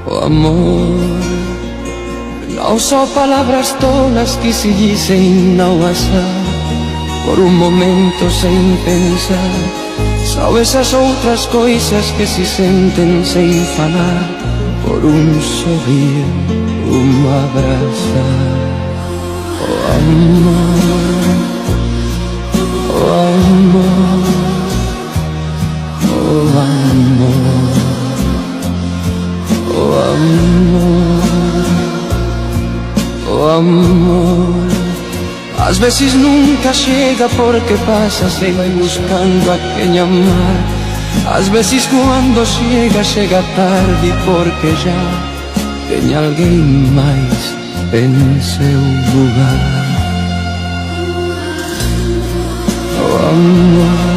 Oh amor, não só palavras tolas que se dizem não achar por um momento sem pensar. São essas outras coisas que se sentem sem falar, por um sorrir, abraçar. Oh amor, oh amor, oh amor, oh amor, oh amor. Às vezes nunca chega porque passa, se vai buscando a quem amar. Às vezes quando chega, chega tarde porque já tem alguém mais em seu lugar. Oh amor.